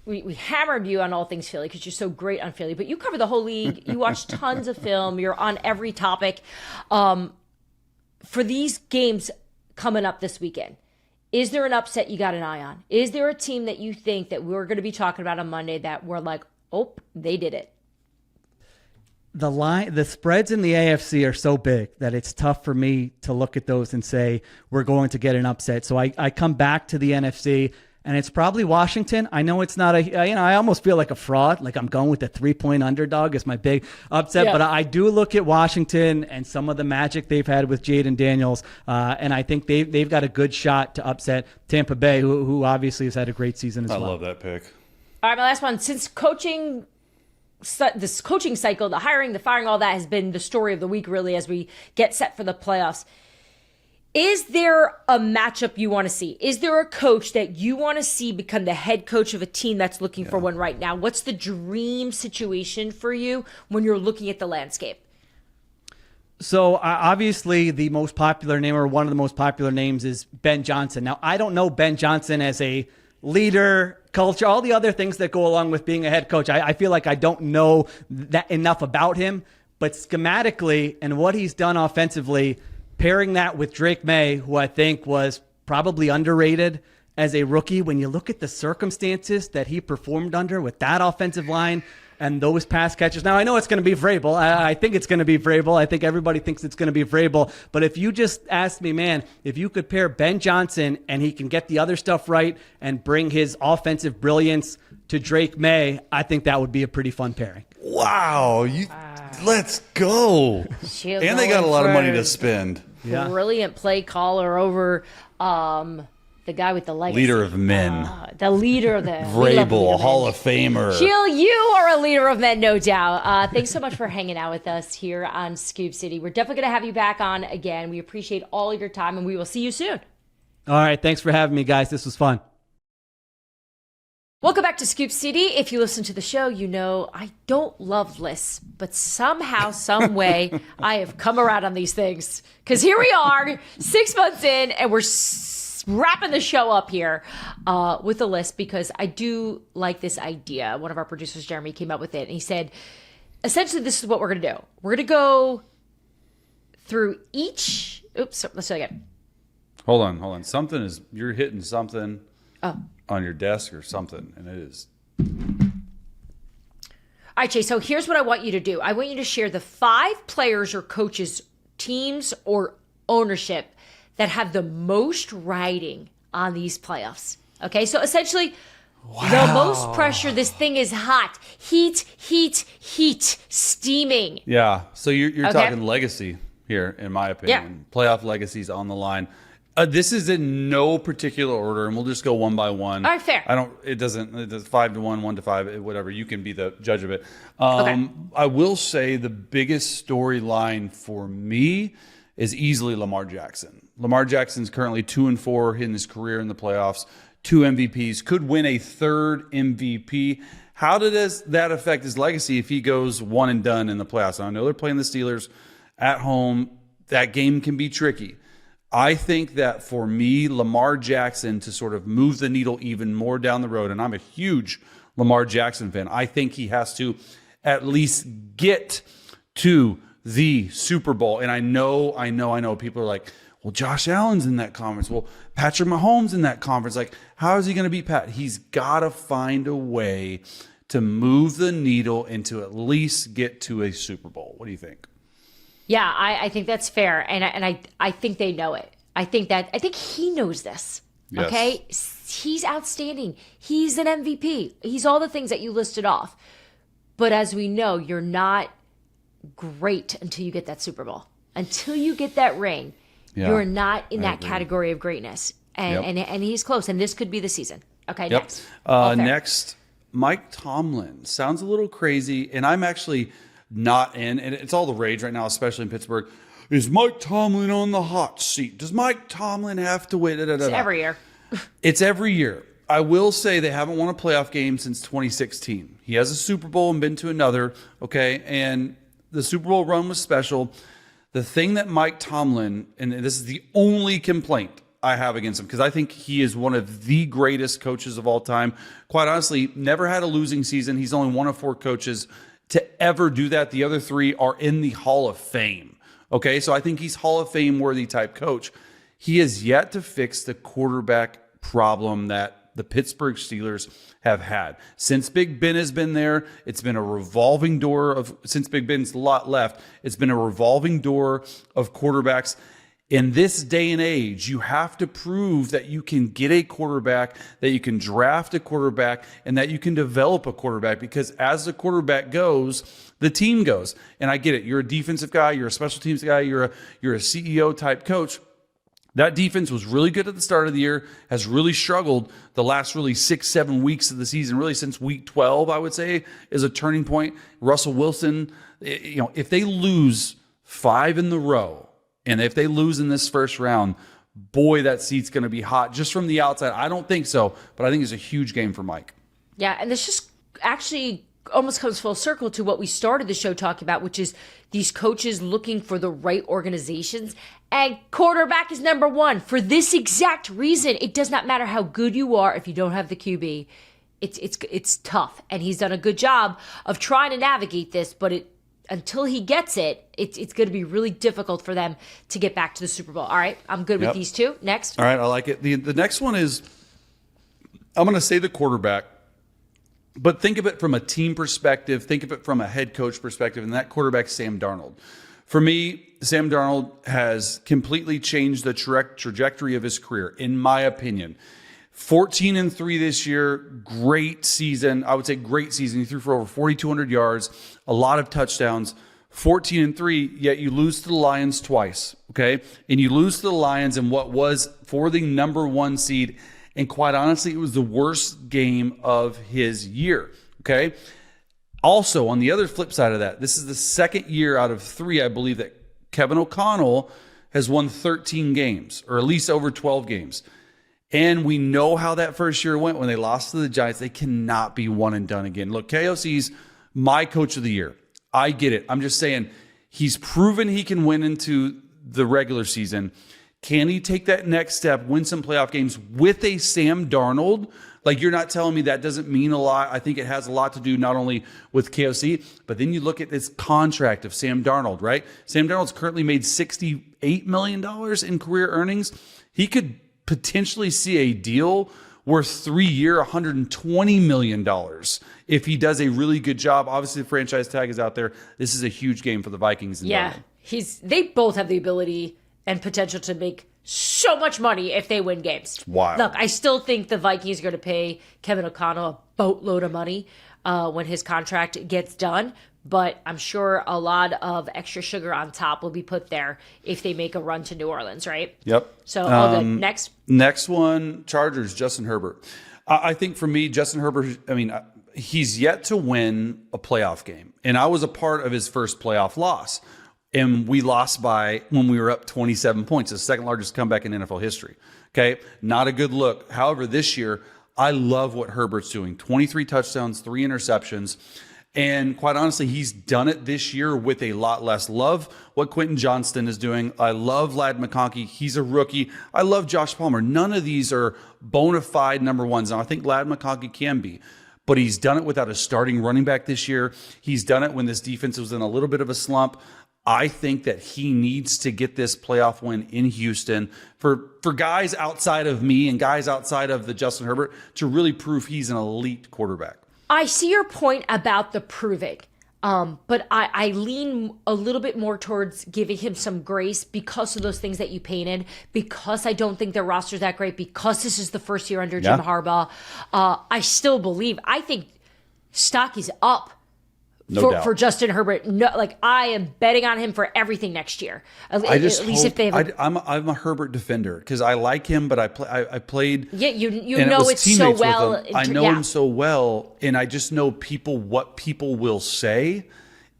we hammered you on all things Philly because you're so great on Philly, but you cover the whole league. You watch tons of film. You're on every topic. For these games coming up this weekend, is there an upset you got an eye on? Is there a team that you think that we're going to be talking about on Monday that we're like, oh, they did it? The spreads in the AFC are so big that it's tough for me to look at those and say we're going to get an upset. So I come back to the NFC. And it's probably Washington. I know it's not I almost feel like a fraud. Like I'm going with the 3-point underdog as my big upset. Yeah. But I do look at Washington and some of the magic they've had with Jaden Daniels. And I think they've got a good shot to upset Tampa Bay, who obviously has had a great season as well. I love that pick. All right, my last one. Since this coaching cycle, the hiring, the firing, all that has been the story of the week, really, as we get set for the playoffs. Is there a matchup you want to see? Is there a coach that you want to see become the head coach of a team that's looking for one right now? What's the dream situation for you when you're looking at the landscape? So obviously the most popular name, or one of the most popular names, is Ben Johnson. Now, I don't know Ben Johnson as a leader, culture, all the other things that go along with being a head coach. I feel like I don't know that enough about him, but schematically and what he's done offensively, pairing that with Drake May, who I think was probably underrated as a rookie, when you look at the circumstances that he performed under with that offensive line and those pass catchers. Now, I know it's going to be Vrabel. I think it's going to be Vrabel. I think everybody thinks it's going to be Vrabel. But if you just ask me, man, if you could pair Ben Johnson and he can get the other stuff right and bring his offensive brilliance to Drake May, I think that would be a pretty fun pairing. Wow. Let's go. Sheil And they got a going lot of for money to spend. Yeah. Brilliant play caller over the guy with the legacy. Leader of men. The leader of the Vrabel, Hall of Famer. Sheil, you are a leader of men, no doubt. Thanks so much for hanging out with us here on Scoop City. We're definitely going to have you back on again. We appreciate all your time, and we will see you soon. All right. Thanks for having me, guys. This was fun. Welcome back to Scoop City. If you listen to the show, you know I don't love lists, but somehow, some way, I have come around on these things. Because here we are, 6 months in, and we're wrapping the show up here with a list, because I do like this idea. One of our producers, Jeremy, came up with it, and he said, essentially, this is what we're going to do. We're going to go through each... Oops, let's try again. Hold on. You're hitting something. Oh. On your desk or something, and it is. All right, Jay, so here's what I want you to do. I want you to share the 5 players or coaches, teams, or ownership that have the most riding on these playoffs. Okay, so essentially, the most pressure. This thing is hot. Heat, steaming. Yeah, so you're talking legacy here, in my opinion. Yeah. Playoff legacies on the line. This is in no particular order, and we'll just go one by one. All right, fair. It does 5 to 1, 1 to 5, whatever. You can be the judge of it. I will say the biggest storyline for me is easily Lamar Jackson. Lamar Jackson's currently 2-4 in his career in the playoffs, 2 MVPs, could win a 3rd MVP. How does that affect his legacy if he goes one and done in the playoffs? And I know they're playing the Steelers at home. That game can be tricky. I think that for me, Lamar Jackson, to sort of move the needle even more down the road, and I'm a huge Lamar Jackson fan, I think he has to at least get to the Super Bowl. And I know people are like, well, Josh Allen's in that conference. Well, Patrick Mahomes in that conference. Like, how is he going to beat Pat? He's got to find a way to move the needle and to at least get to a Super Bowl. What do you think? Yeah, I think that's fair, and I think they know it. I think he knows this. Yes. Okay, he's outstanding. He's an MVP. He's all the things that you listed off. But as we know, you're not great until you get that Super Bowl. Until you get that ring, you're not in that category of greatness. And he's close. And this could be the season. Okay, next. Next, Mike Tomlin. Sounds a little crazy, and I'm actually not in, and it's all the rage right now, especially in Pittsburgh. Is Mike Tomlin on the hot seat? Does Mike Tomlin have to wait? It's every year. It's every year. I will say they haven't won a playoff game since 2016. He has a Super Bowl and been to another, okay? And the Super Bowl run was special. The thing that Mike Tomlin, and this is the only complaint I have against him, because I think he is one of the greatest coaches of all time. Quite honestly, never had a losing season. He's only one of 4 coaches to ever do that. The other 3 are in the Hall of Fame. Okay, so I think he's Hall of Fame worthy type coach. He has yet to fix the quarterback problem that the Pittsburgh Steelers have had. Since Big Ben has been there, it's been a revolving door of, since Big Ben's a lot left, it's been a revolving door of quarterbacks. In this day and age, you have to prove that you can get a quarterback, that you can draft a quarterback, and that you can develop a quarterback, because as the quarterback goes, the team goes. And I get it. You're a defensive guy. You're a special teams guy. You're a CEO type coach. That defense was really good at the start of the year, has really struggled the last really 6-7 weeks of the season, really since week 12, I would say, is a turning point. Russell Wilson, if they lose 5 in the row, and if they lose in this first round, boy, that seat's going to be hot just from the outside. I don't think so, but I think it's a huge game for Mike. Yeah, and this just actually almost comes full circle to what we started the show talking about, which is these coaches looking for the right organizations. And quarterback is number 1 for this exact reason. It does not matter how good you are if you don't have the QB. It's tough, and he's done a good job of trying to navigate this, but until he gets it, it's going to be really difficult for them to get back to the Super Bowl. All right, I'm good with these 2. Next. All right, I like it. The next one is, I'm going to say the quarterback, But think of it from a team perspective. Think of it from a head coach perspective. And that quarterback, Sam Darnold. For me, Sam Darnold has completely changed the trajectory of his career, in my opinion. 14-3 this year, great season. I would say great season. He threw for over 4,200 yards, a lot of touchdowns. 14-3, yet you lose to the Lions twice, okay? And you lose to the Lions in what was for the number 1 seed. And quite honestly, it was the worst game of his year, okay? Also, on the other flip side of that, this is the second year out of 3, I believe, that Kevin O'Connell has won 13 games, or at least over 12 games. And we know how that first year went when they lost to the Giants. They cannot be one and done again. Look, KOC's my coach of the year. I get it. I'm just saying he's proven he can win into the regular season. Can he take that next step, win some playoff games with a Sam Darnold? Like, you're not telling me that doesn't mean a lot. I think it has a lot to do not only with KOC, but then you look at this contract of Sam Darnold, right? Sam Darnold's currently made $68 million in career earnings. He could potentially see a deal worth 3-year, $120 million if he does a really good job. Obviously, the franchise tag is out there. This is a huge game for the Vikings. Yeah, they both have the ability and potential to make so much money if they win games. Wow. Look, I still think the Vikings are going to pay Kevin O'Connell a boatload of money when his contract gets done. But I'm sure a lot of extra sugar on top will be put there if they make a run to New Orleans, right? Yep. So, all good. Next one, Chargers, Justin Herbert. I think for me, Justin Herbert, he's yet to win a playoff game. And I was a part of his first playoff loss. And we lost when we were up 27 points, the second largest comeback in NFL history. Okay, not a good look. However, this year, I love what Herbert's doing. 23 touchdowns, 3 interceptions. And quite honestly, he's done it this year with a lot less. Love what Quentin Johnston is doing. I love Ladd McConkey. He's a rookie. I love Josh Palmer. None of these are bona fide number ones. Now, I think Ladd McConkey can be. But he's done it without a starting running back this year. He's done it when this defense was in a little bit of a slump. I think that he needs to get this playoff win in Houston for guys outside of me and guys outside of the Justin Herbert to really prove he's an elite quarterback. I see your point about the proving, but I lean a little bit more towards giving him some grace because of those things that you painted, because I don't think their roster's that great, because this is the first year under Jim Harbaugh. I still believe, I think stock is up. For Justin Herbert. No, like, I am betting on him for everything next year. At least if they have I'm a Herbert defender because I like him, but I played. Yeah, you know it so well. I know him so well, and I just know what people will say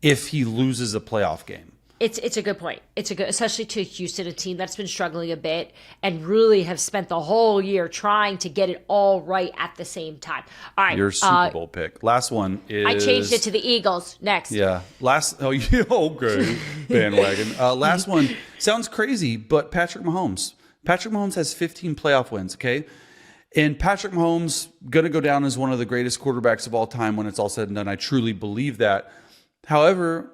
if he loses a playoff game. It's a good point. It's a good, especially to Houston, a team that's been struggling a bit and really have spent the whole year trying to get it all right at the same time. All right, your Super Bowl pick. Last one is I changed it to the Eagles. Next, yeah. Okay, bandwagon. Last one sounds crazy, but Patrick Mahomes. Patrick Mahomes has 15 playoff wins. Okay. And Patrick Mahomes going to go down as one of the greatest quarterbacks of all time when it's all said and done. I truly believe that. However,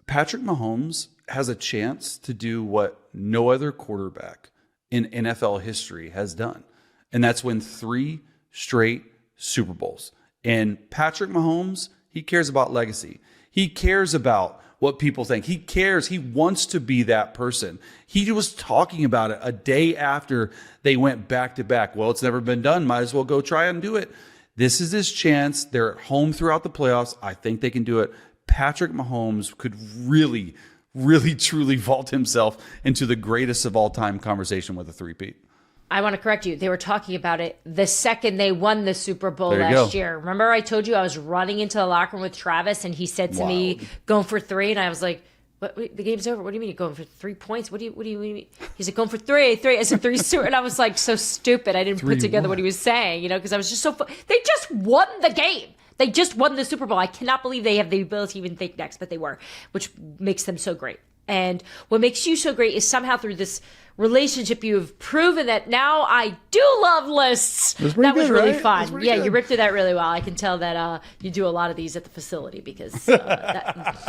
Patrick Mahomes has a chance to do what no other quarterback in NFL history has done. And that's win 3 straight Super Bowls. And Patrick Mahomes, he cares about legacy. He cares about what people think. He cares. He wants to be that person. He was talking about it a day after they went back to back. Well, it's never been done. Might as well go try and do it. This is his chance. They're at home throughout the playoffs. I think they can do it. Patrick Mahomes could really, really, truly vault himself into the greatest of all time conversation with a three-peat. I want to correct you. They were talking about it the second they won the Super Bowl last year. Remember I told you I was running into the locker room with Travis and he said to me, going for 3. And I was like, what, the game's over. What do you mean you're going for 3 points? What do you mean? He's like, going for 3. I said 3 Super. And I was like, so stupid. I didn't put together what he was saying, because I was just so they just won the game. They just won the Super Bowl. I cannot believe they have the ability to even think next, but they were, which makes them so great. And what makes you so great is somehow through this relationship, you have proven that now I do love lists. It was pretty That was good, really right? fun. It was pretty Yeah, good. you ripped through that really well. I can tell that you do a lot of these at the facility because that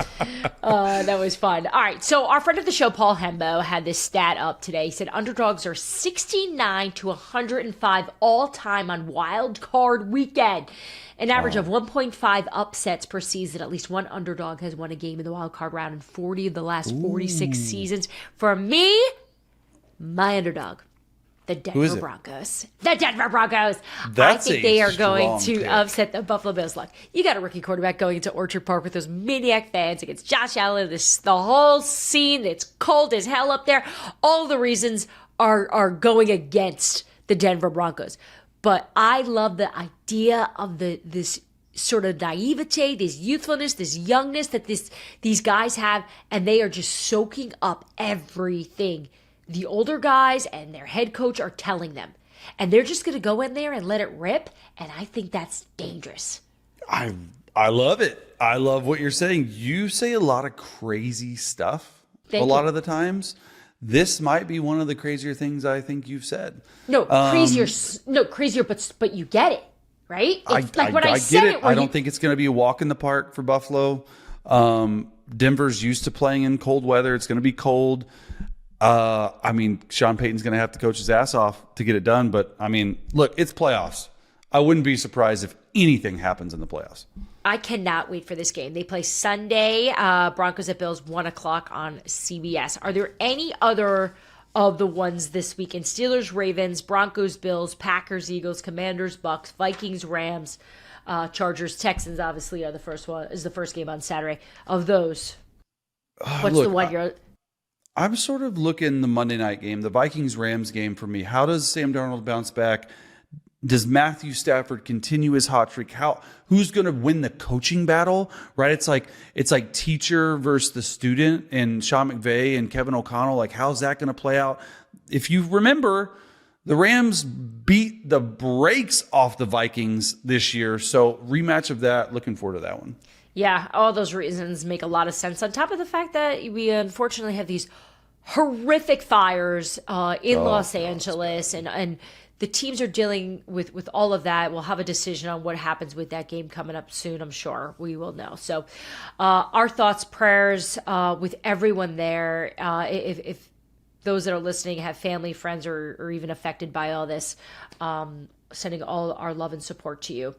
was fun. All right, so our friend of the show, Paul Hembo, had this stat up today. He said underdogs are 69 to 105 all time on Wild Card Weekend. An average of 1.5 upsets per season. At least one underdog has won a game in the wild card round in 40 of the last 46 seasons. For me, my underdog, the Denver Broncos. The Denver Broncos. That's I think they a are going strong to pick. upset the Buffalo Bills. Look, you got a rookie quarterback going into Orchard Park with those maniac fans against Josh Allen. The whole scene. It's cold as hell up there. All the reasons are going against the Denver Broncos. But I love the idea of this sort of naivete, this youthfulness, this youngness that these guys have, and they are just soaking up everything the older guys and their head coach are telling them. And they're just going to go in there and let it rip, and I think that's dangerous. I love it. I love what you're saying. You say a lot of crazy stuff Thank a lot you. of the times. This might be one of the crazier things I think you've said. No, crazier, but you get it, right? It's I when get said it. I don't think it's going to be a walk in the park for Buffalo. Denver's used to playing in cold weather. It's going to be cold. I mean, Sean Payton's going to have to coach his ass off to get it done. But, I mean, look, it's playoffs. I wouldn't be surprised if anything happens in the playoffs. I cannot wait for this game. They play Sunday, Broncos at Bills, 1 o'clock on CBS. Are there any other of the ones this weekend? Steelers, Ravens, Broncos, Bills, Packers, Eagles, Commanders, Bucks, Vikings, Rams, Chargers, Texans, obviously, are the first one. Is the first game on Saturday. Of those, what's look, the one you're... I'm sort of looking the Monday night game, the Vikings-Rams game for me. How does Sam Darnold bounce back? Does Matthew Stafford continue his hot streak? Who's going to win the coaching battle? Right? It's like teacher versus the student, and Sean McVay and Kevin O'Connell. Like, how's that going to play out? If you remember, the Rams beat the brakes off the Vikings this year. So rematch of that. Looking forward to that one. Yeah, all those reasons make a lot of sense. On top of the fact that we unfortunately have these horrific fires in Los Angeles, and the teams are dealing with all of that. We'll have a decision on what happens with that game coming up soon. I'm sure we will know. So our thoughts, prayers with everyone there. If those that are listening have family, friends, or even affected by all this, sending all our love and support to you.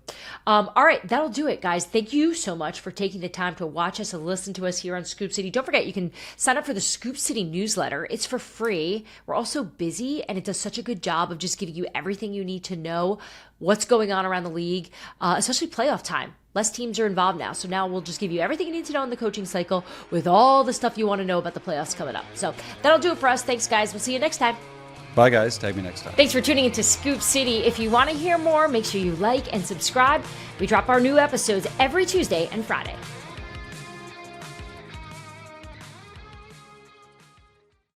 All right, that'll do it, guys. Thank you so much for taking the time to watch us and listen to us here on Scoop City. Don't forget, you can sign up for the Scoop City newsletter. It's for free. We're also busy, and it does such a good job of just giving you everything you need to know what's going on around the league, especially playoff time. Less teams are involved now, so now we'll just give you everything you need to know in the coaching cycle with all the stuff you want to know about the playoffs coming up. So that'll do it for us. Thanks, guys. We'll see you next time. Bye, guys. Tag me next time. Thanks for tuning into Scoop City. If you want to hear more, make sure you like and subscribe. We drop our new episodes every Tuesday and Friday.